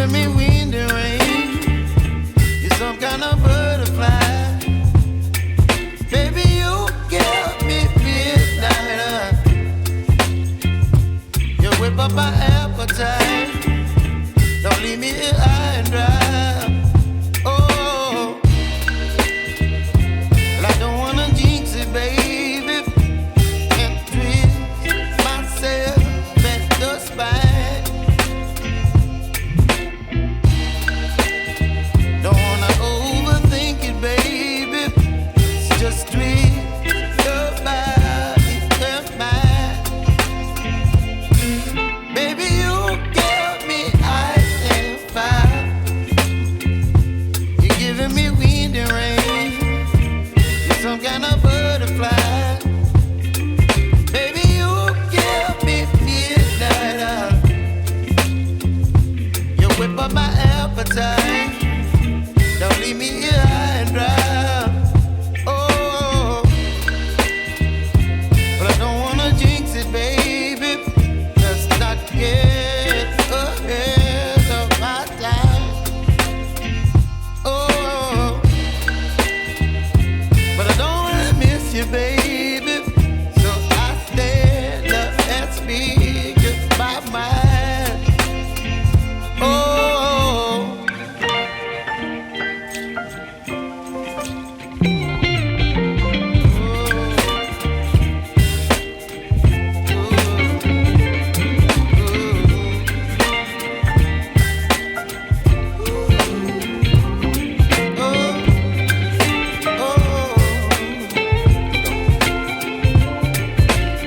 giving me wind and rain. You're some kind of butterfly. Baby, you give me midnight. You whip up my appetite. Don't leave me here high and dry. Oh, well, I don't wanna jinx it, baby, and twist myself at the spine. Don't wanna overthink it, baby. It's just twist your body and mine. Baby, you give me ice and fire. You're giving me wind and rain. You're some kind of butterfly. Baby, you give me midnight. You whip up my appetite. Don't leave me here high and dry. Oh, but I don't wanna jinx it, baby. Let's not get ahead of my time. Oh, but I don't wanna miss you, baby. So I stand up and speak my mind. Oh.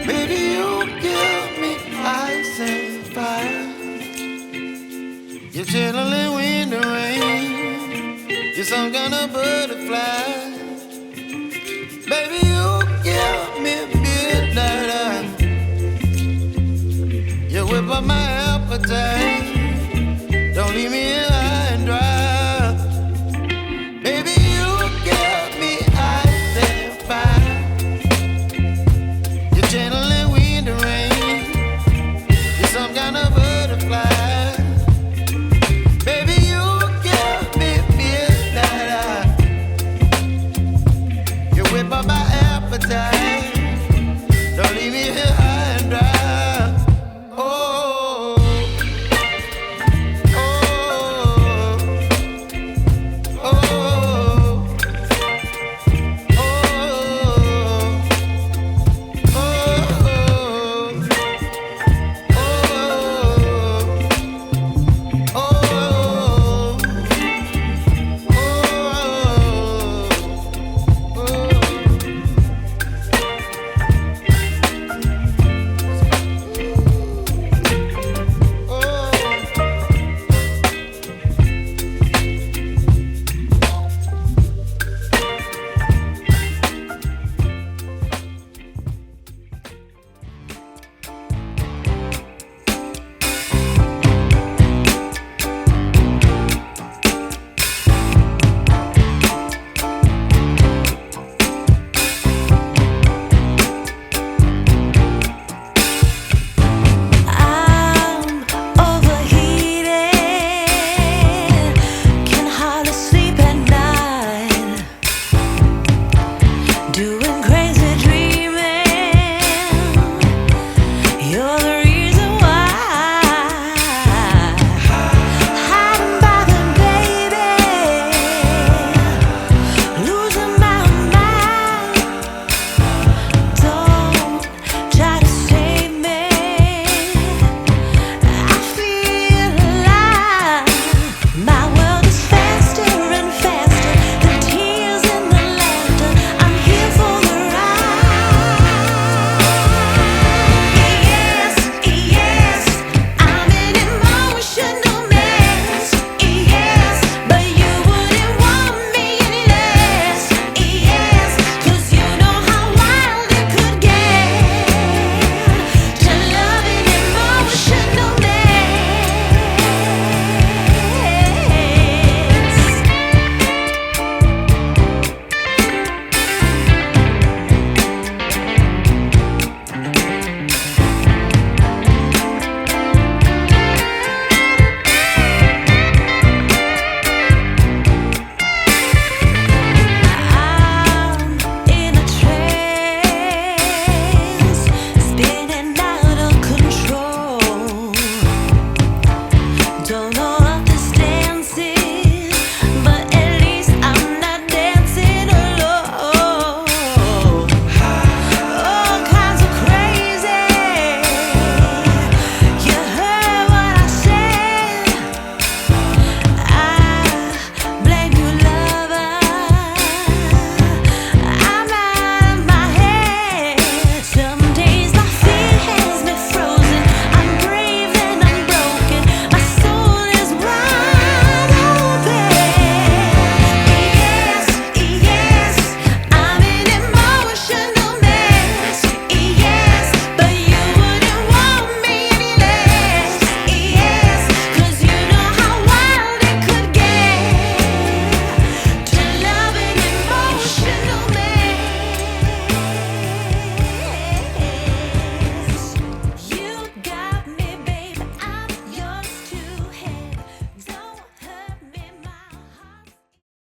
Baby, you give me ice and fire. You're chilling wind and rain. You're some kind of butterfly. Baby, you give me midnight. You whip up my appetite.